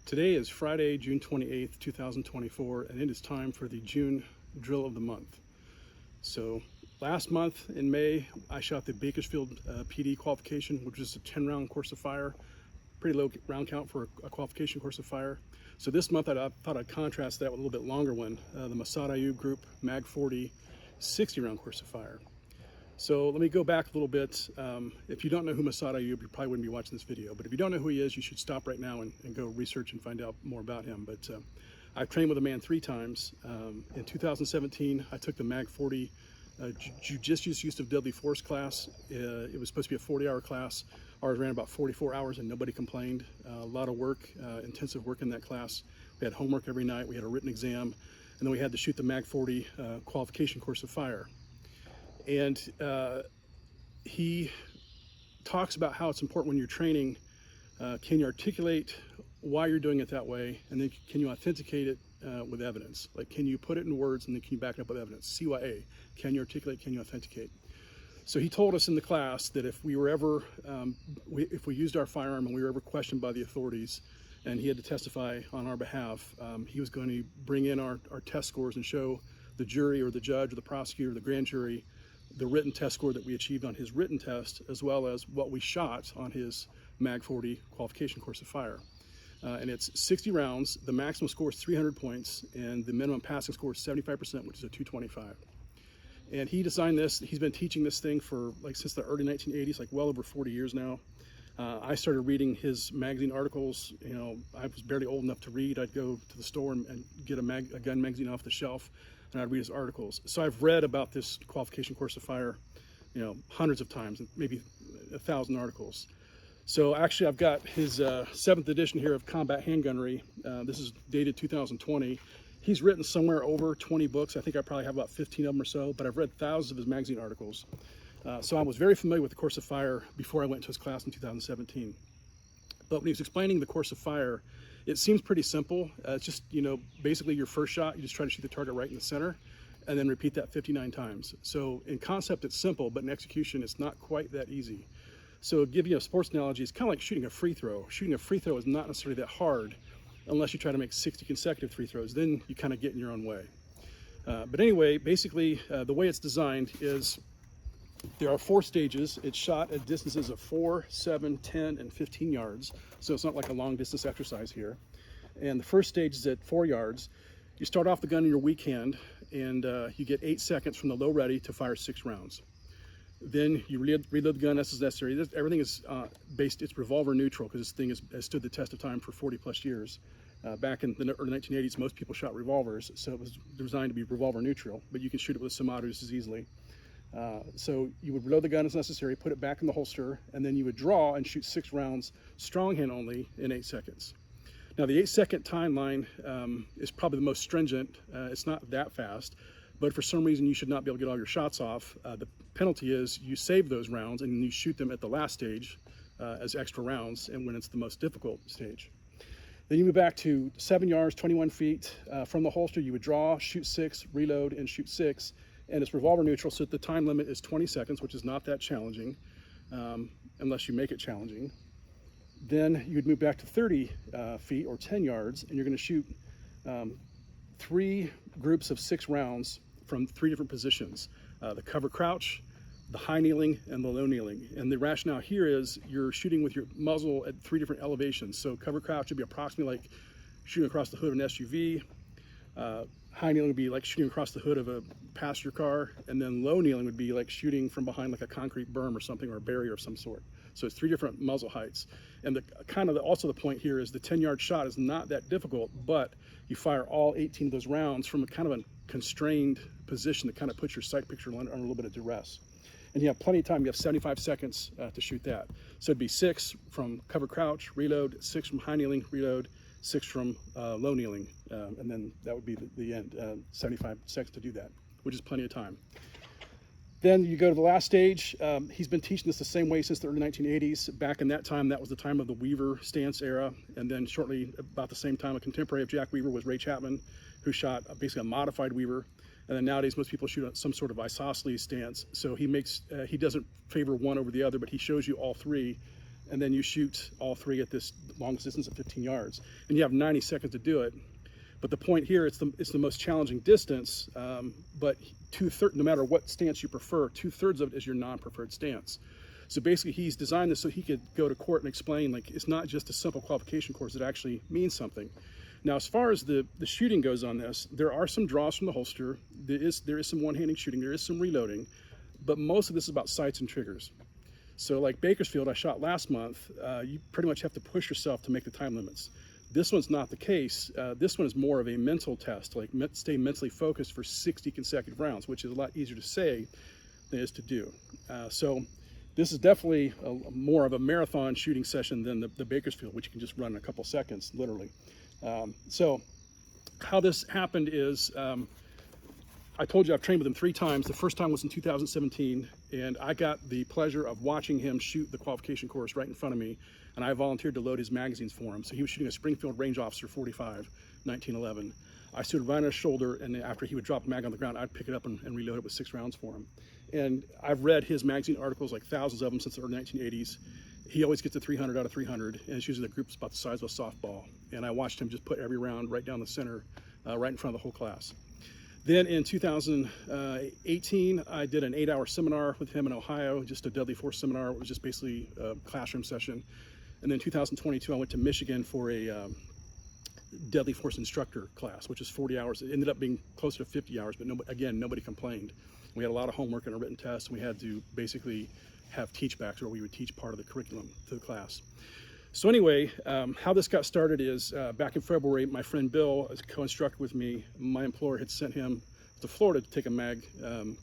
Today is Friday, June 28th, 2024, and it is time for the June drill of the month. So last month in May, I shot the Bakersfield PD qualification, which is a 10-round course of fire. Pretty low round count for a qualification course of fire. So this month I thought I'd contrast that with a little bit longer one, the Massad Ayoob group Mag 40 60-round course of fire. So let me go back a little bit. If you don't know who Massad Ayoob, you probably wouldn't be watching this video, but if you don't know who he is, you should stop right now and go research and find out more about him. But I've trained with the man 3 times. In 2017, I took the Mag 40 Judicious Use of Deadly Force class. It was supposed to be a 40-hour class. Ours ran about 44 hours and nobody complained. A lot of work, intensive work in that class. We had homework every night, we had a written exam, and then we had to shoot the Mag 40 qualification course of fire. And he talks about how it's important when you're training, can you articulate why you're doing it that way, and then can you authenticate it with evidence? Like, can you put it in words and then can you back it up with evidence? CYA, can you articulate, can you authenticate? So he told us in the class that if we were ever, if we used our firearm and we were ever questioned by the authorities and he had to testify on our behalf, he was going to bring in our test scores and show the jury or the judge or the prosecutor or the grand jury the written test score that we achieved on his written test, as well as what we shot on his Mag 40 qualification course of fire. And it's 60 rounds, the maximum score is 300 points, and the minimum passing score is 75%, which is a 225. And he designed this, he's been teaching this thing for since the early 1980s, well over 40 years now. I started reading his magazine articles. You know, I was barely old enough to read. I'd go to the store and get a gun magazine off the shelf, and I'd read his articles. So I've read about this qualification course of fire, hundreds of times, maybe 1,000 articles. So actually I've got his 7th edition here of Combat Handgunnery. This is dated 2020. He's written somewhere over 20 books. I think I probably have about 15 of them or so, but I've read thousands of his magazine articles. So I was very familiar with the course of fire before I went to his class in 2017. But when he was explaining the course of fire, it seems pretty simple. It's just, basically your first shot, you just try to shoot the target right in the center and then repeat that 59 times. So in concept, it's simple, but in execution, it's not quite that easy. So to give you a sports analogy, it's kind of like shooting a free throw. Shooting a free throw is not necessarily that hard unless you try to make 60 consecutive free throws. Then you kind of get in your own way. But anyway, basically, the way it's designed is there are 4 stages. It's shot at distances of 4, 7, 10, and 15 yards. So it's not like a long distance exercise here. And the first stage is at 4 yards. You start off the gun in your weak hand, and you get 8 seconds from the low ready to fire 6 rounds. Then you reload the gun as necessary. Everything is it's revolver neutral, because this thing has stood the test of time for 40 plus years. Back in the early 1980s, most people shot revolvers, so it was designed to be revolver neutral, but you can shoot it with a semi-auto just as easily. So you would reload the gun as necessary, put it back in the holster, and then you would draw and shoot 6 rounds, strong hand only, in 8 seconds. Now the 8-second timeline is probably the most stringent. It's not that fast, but for some reason you should not be able to get all your shots off. The penalty is you save those rounds and you shoot them at the last stage as extra rounds, and when it's the most difficult stage. Then you move back to 7 yards, 21 feet. From the holster, you would draw, shoot 6, reload, and shoot 6. And it's revolver neutral, so the time limit is 20 seconds, which is not that challenging, unless you make it challenging. Then you would move back to 30 feet or 10 yards, and you're going to shoot 3 groups of 6 rounds from 3 different positions: the cover crouch, the high kneeling, and the low kneeling. And the rationale here is you're shooting with your muzzle at 3 different elevations. So cover crouch would be approximately like shooting across the hood of an SUV. High kneeling would be like shooting across the hood of a passenger car, and then low kneeling would be like shooting from behind like a concrete berm or something, or a barrier of some sort. So it's 3 different muzzle heights. And also the point here is the 10-yard shot is not that difficult, but you fire all 18 of those rounds from a kind of a constrained position that kind of puts your sight picture under a little bit of duress. And you have plenty of time. You have 75 seconds to shoot that. So it'd be 6 from cover crouch, reload, 6 from high kneeling, reload, 6 from low kneeling, and then that would be the end. 75 seconds to do that, which is plenty of time. Then you go to the last stage. He's been teaching this the same way since the early 1980s. Back in that time, that was the time of the Weaver stance era, and then shortly about the same time, a contemporary of Jack Weaver was Ray Chapman, who shot basically a modified Weaver. And then nowadays, most people shoot some sort of isosceles stance. So he doesn't favor one over the other, but he shows you all 3 and then you shoot all three at this longest distance of 15 yards. And you have 90 seconds to do it. But the point here, it's the most challenging distance, but no matter what stance you prefer, 2/3 of it is your non-preferred stance. So basically he's designed this so he could go to court and explain, like, it's not just a simple qualification course, it actually means something. Now, as far as the shooting goes on this, there are some draws from the holster, there is some one-handed shooting, there is some reloading, but most of this is about sights and triggers. So like Bakersfield, I shot last month, you pretty much have to push yourself to make the time limits. This one's not the case. This one is more of a mental test, like stay mentally focused for 60 consecutive rounds, which is a lot easier to say than it is to do. So this is definitely more of a marathon shooting session than the Bakersfield, which you can just run in a couple seconds, literally. So how this happened is, I told you I've trained with him 3 times. The first time was in 2017, and I got the pleasure of watching him shoot the qualification course right in front of me, and I volunteered to load his magazines for him. So he was shooting a Springfield Range Officer 45, 1911. I stood right on his shoulder, and after he would drop a mag on the ground, I'd pick it up and reload it with 6 rounds for him. And I've read his magazine articles, like thousands of them since the early 1980s. He always gets a 300 out of 300, and it's usually the group's about the size of a softball. And I watched him just put every round right down the center, right in front of the whole class. Then in 2018, I did an 8-hour seminar with him in Ohio, just a deadly force seminar. It was just basically a classroom session. And then 2022, I went to Michigan for a deadly force instructor class, which is 40 hours. It ended up being closer to 50 hours, but nobody complained. We had a lot of homework and a written test, and we had to basically have teach-backs where we would teach part of the curriculum to the class. So anyway, how this got started is back in February, my friend Bill, as a co-instructor with me, my employer had sent him to Florida to take a mag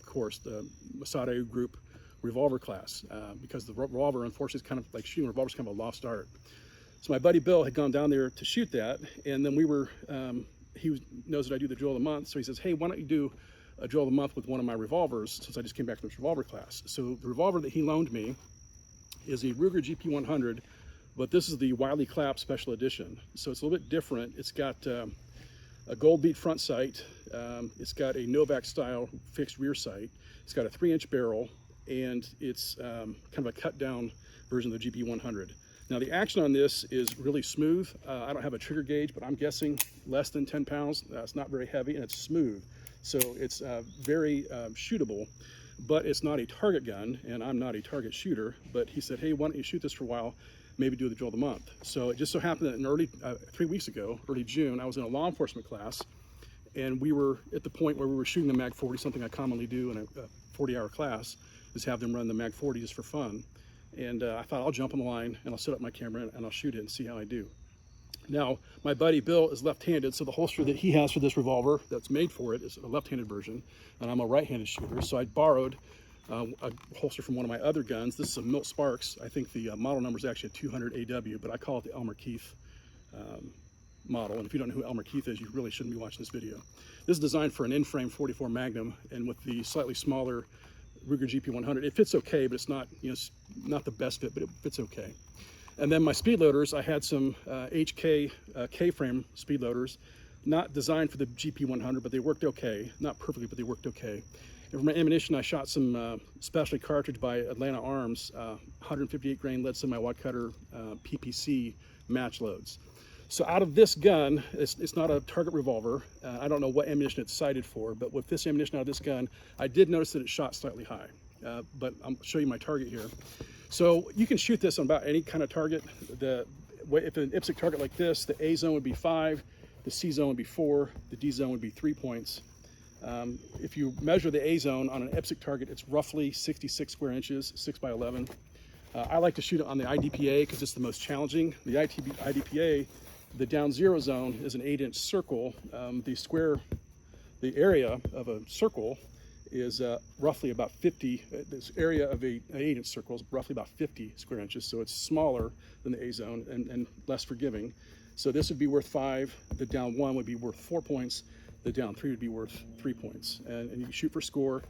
course, the Massad Ayoob group revolver class, because the revolver, unfortunately, is kind of like shooting revolvers, kind of a lost art. So my buddy Bill had gone down there to shoot that, and then he knows that I do the drill of the month, so he says, hey, why don't you do a drill of the month with one of my revolvers, since I just came back from this revolver class. So the revolver that he loaned me is a Ruger GP100, but this is the Wiley Clapp Special Edition. So it's a little bit different. It's got a gold bead front sight. It's got a Novak style fixed rear sight. It's got a 3-inch barrel, and it's kind of a cut down version of the GP100. Now the action on this is really smooth. I don't have a trigger gauge, but I'm guessing less than 10 pounds. It's not very heavy, and it's smooth. So it's very shootable, but it's not a target gun, and I'm not a target shooter. But he said, hey, why don't you shoot this for a while? Maybe do the drill of the month. So it just so happened that in 3 weeks ago, early June, I was in a law enforcement class, and we were at the point where we were shooting the Mag 40, something I commonly do in a 40-hour class, is have them run the Mag 40 just for fun. And I thought, I'll jump on the line, and I'll set up my camera, and I'll shoot it and see how I do. Now, my buddy Bill is left-handed, so the holster that he has for this revolver that's made for it is a left-handed version, and I'm a right-handed shooter, so I borrowed a holster from one of my other guns. This is a Milt Sparks. I think the model number is actually a 200 AW, but I call it the Elmer Keith model. And if you don't know who Elmer Keith is, you really shouldn't be watching this video. This is designed for an in-frame 44 Magnum, and with the slightly smaller Ruger GP100, it fits okay, but it's not, it's not the best fit, but it fits okay. And then my speed loaders, I had some HK K-frame speed loaders, not designed for the GP100, but they worked okay. Not perfectly, but they worked okay. And for my ammunition, I shot some Specialty Cartridge by Atlanta Arms, 158 grain lead semi-wad cutter PPC match loads. So out of this gun, it's not a target revolver. I don't know what ammunition it's sighted for, but with this ammunition out of this gun, I did notice that it shot slightly high. But I'll show you my target here. So you can shoot this on about any kind of target. If an IPSC target like this, the A zone would be 5, the C zone would be 4, the D zone would be 3 points. If you measure the A zone on an IPSC target, it's roughly 66 square inches, 6 by 11. I like to shoot it on the IDPA because it's the most challenging. The IDPA, the down zero zone is an 8-inch circle. The area of a circle is roughly about 50. This area of an 8-inch circle is roughly about 50 square inches, so it's smaller than the A zone and less forgiving. So this would be worth 5. The down 1 would be worth 4 points. The down 3 would be worth 3 points. And you can shoot for score.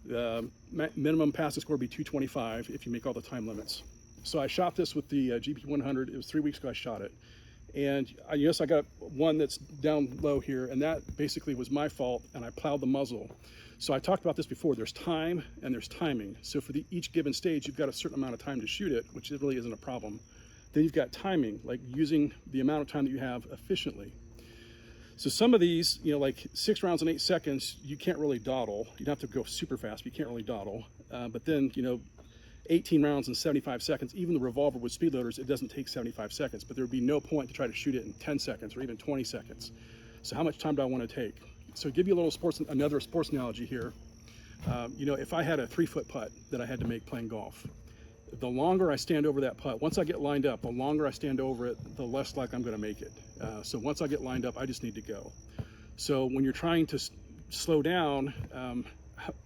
The minimum passing score would be 225 if you make all the time limits. So I shot this with the GP100. It was 3 weeks ago I shot it. And yes, I got one that's down low here, and that basically was my fault, and I plowed the muzzle. So I talked about this before, there's time and there's timing. So for each given stage, you've got a certain amount of time to shoot it, which really isn't a problem. Then you've got timing, like using the amount of time that you have efficiently. So some of these, like 6 rounds in 8 seconds, you can't really dawdle. You'd have to go super fast, but you can't really dawdle. But then, 18 rounds in 75 seconds, even the revolver with speed loaders, it doesn't take 75 seconds, but there would be no point to try to shoot it in 10 seconds or even 20 seconds. So how much time do I want to take? So give you a little another sports analogy here. If I had a 3-foot putt that I had to make playing golf, the longer I stand over that putt, once I get lined up, the longer I stand over it, the less likely I'm going to make it. So once I get lined up, I just need to go. So when you're trying to slow down,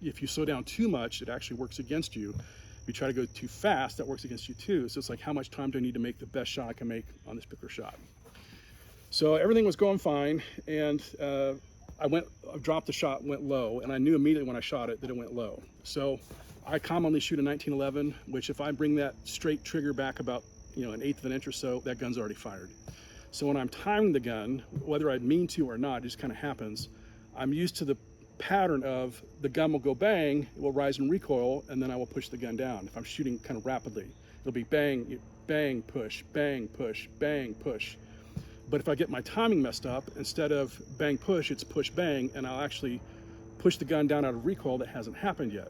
if you slow down too much, it actually works against you. If you try to go too fast, that works against you too. So it's like, how much time do I need to make the best shot I can make on this particular shot? So everything was going fine, and I dropped the shot, went low, and I knew immediately when I shot it that it went low. So I commonly shoot a 1911, which if I bring that straight trigger back about an 1/8 of an inch or so, that gun's already fired. So when I'm timing the gun, whether I mean to or not, it just kind of happens. I'm used to the pattern of the gun will go bang, it will rise in recoil, and then I will push the gun down. If I'm shooting kind of rapidly, it'll be bang, bang, push, bang, push, bang, push. But if I get my timing messed up, instead of bang, push, it's push, bang, and I'll actually push the gun down out of recoil that hasn't happened yet.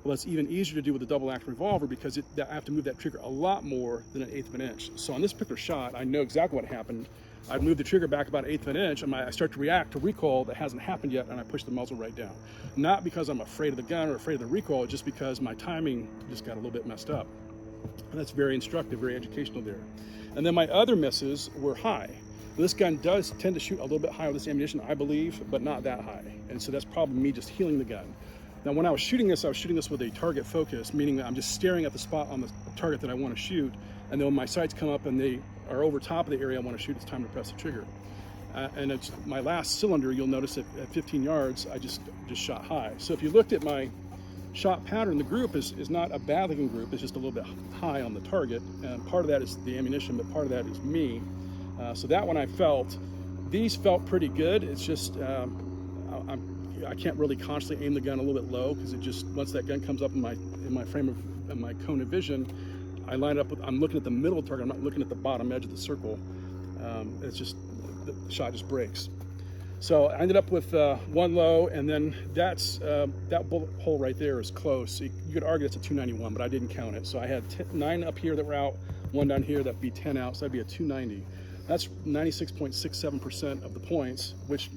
Well, it's even easier to do with a double action revolver because I have to move that trigger a lot more than 1/8 of an inch. So on this particular shot, I know exactly what happened. I'd move the trigger back about 1/8 of an inch, and I start to react to recoil that hasn't happened yet, and I push the muzzle right down. Not because I'm afraid of the gun or afraid of the recoil, just because my timing just got a little bit messed up. And that's very instructive, very educational there. And then my other misses were high. This gun does tend to shoot a little bit higher with this ammunition, I believe, but not that high. And so that's probably me just healing the gun. Now, when I was shooting this with a target focus, meaning that I'm just staring at the spot on the target that I want to shoot, and then when my sights come up and they are over top of the area I want to shoot, it's time to press the trigger. And it's my last cylinder, you'll notice at 15 yards, I just shot high. So if you looked at my shot pattern, the group is not a bad looking group, it's just a little bit high on the target. And part of that is the ammunition, but part of that is me. So that one these felt pretty good. It's just, I can't really consciously aim the gun a little bit low because it just, once that gun comes up in my frame of my cone of vision, I line up with, I'm looking at the middle of the target, I'm not looking at the bottom edge of the circle. It's just, the shot just breaks. So I ended up with one low, and then that bullet hole right there is close. You could argue it's a 291, but I didn't count it. So I had 9 up here that were out, 1 down here, that'd be 10 out, so that'd be a 290. That's 96.67% of the points, which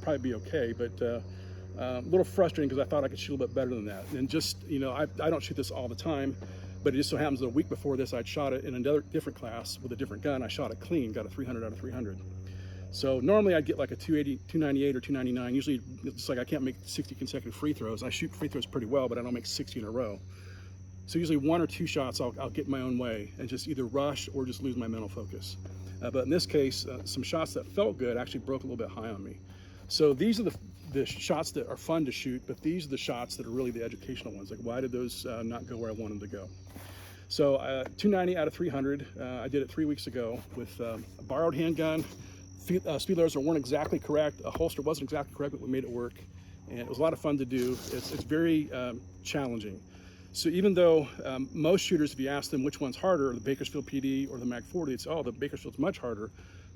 probably be okay, but a little frustrating because I thought I could shoot a little bit better than that. And just, I don't shoot this all the time, but it just so happens that a week before this, I'd shot it in another different class with a different gun. I shot it clean, got a 300 out of 300. So normally I'd get like a 280, 298 or 299. Usually it's like I can't make 60 consecutive free throws. I shoot free throws pretty well, but I don't make 60 in a row. So usually 1 or 2 shots I'll get my own way and just either rush or just lose my mental focus. But in this case, some shots that felt good actually broke a little bit high on me. So these are the shots that are fun to shoot, but these are the shots that are really the educational ones. Like, why did those not go where I wanted them to go? So 290 out of 300. I did it 3 weeks ago with a borrowed handgun. Speed loaders weren't exactly correct. A holster wasn't exactly correct, but we made it work. And it was a lot of fun to do. It's very challenging. So even though most shooters, if you ask them which one's harder, the Bakersfield PD or the Mag 40, it's, oh, the Bakersfield's much harder.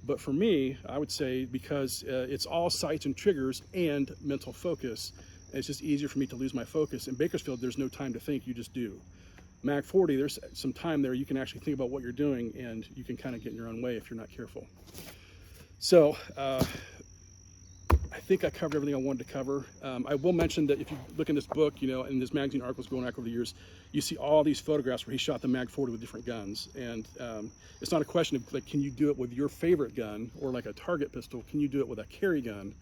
But for me, I would say because it's all sights and triggers and mental focus, it's just easier for me to lose my focus. In Bakersfield, there's no time to think, you just do. Mag 40, there's some time there you can actually think about what you're doing, and you can kind of get in your own way if you're not careful. So I think I covered everything I wanted to cover. I will mention that if you look in this book, and this magazine articles going back over the years, you see all these photographs where he shot the Mag 40 with different guns. And it's not a question of, like, can you do it with your favorite gun or like a target pistol? Can you do it with a carry gun,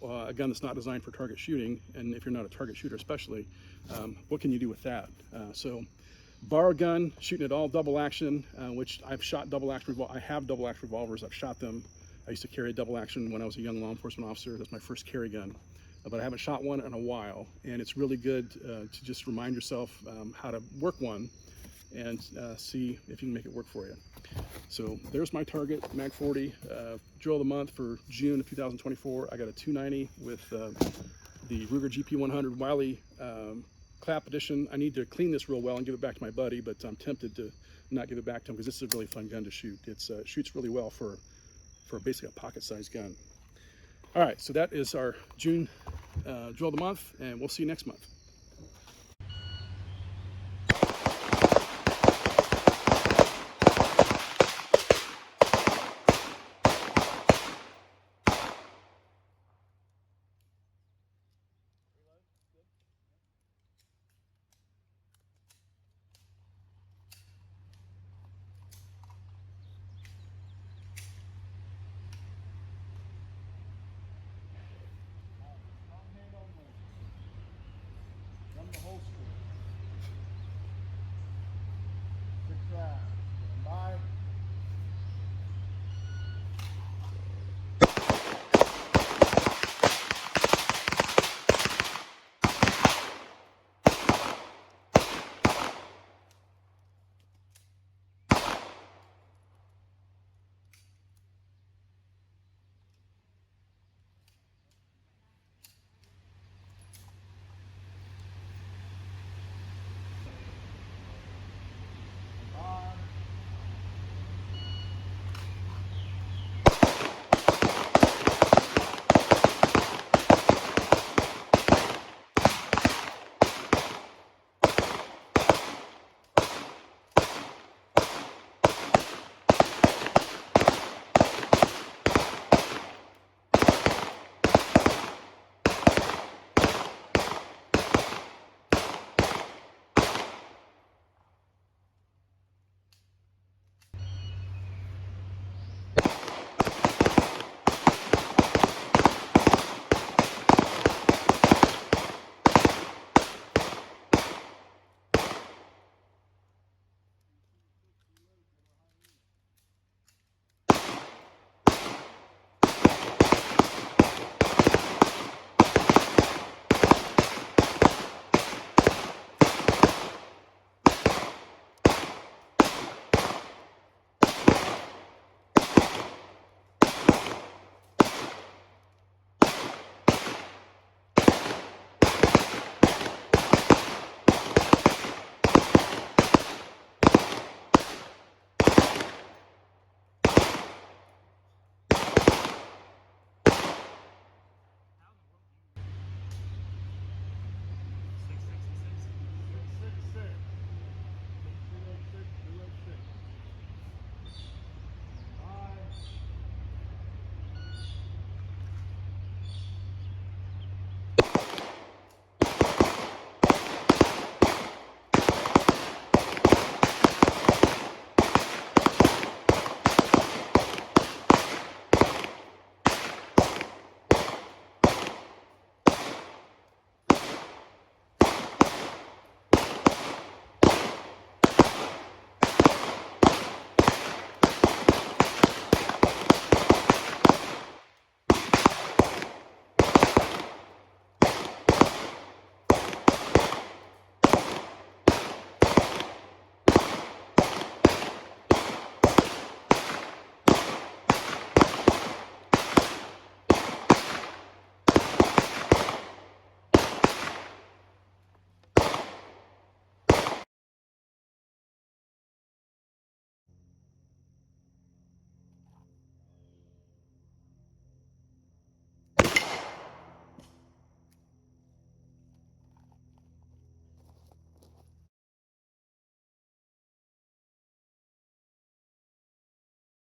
a gun that's not designed for target shooting? And if you're not a target shooter especially, what can you do with that? So borrowed gun, shooting it all double action, which I've shot double action I have double action revolvers. I've shot them. I used to carry a double action when I was a young law enforcement officer. That's my first carry gun, but I haven't shot one in a while. And it's really good to just remind yourself how to work one and see if you can make it work for you. So there's my target, Mag 40, drill of the month for June of 2024. I got a 290 with the Ruger GP100 Wiley Clapp edition. I need to clean this real well and give it back to my buddy, but I'm tempted to not give it back to him because this is a really fun gun to shoot. It shoots really well for basically a pocket-sized gun. All right, so that is our June drill of the month, and we'll see you next month.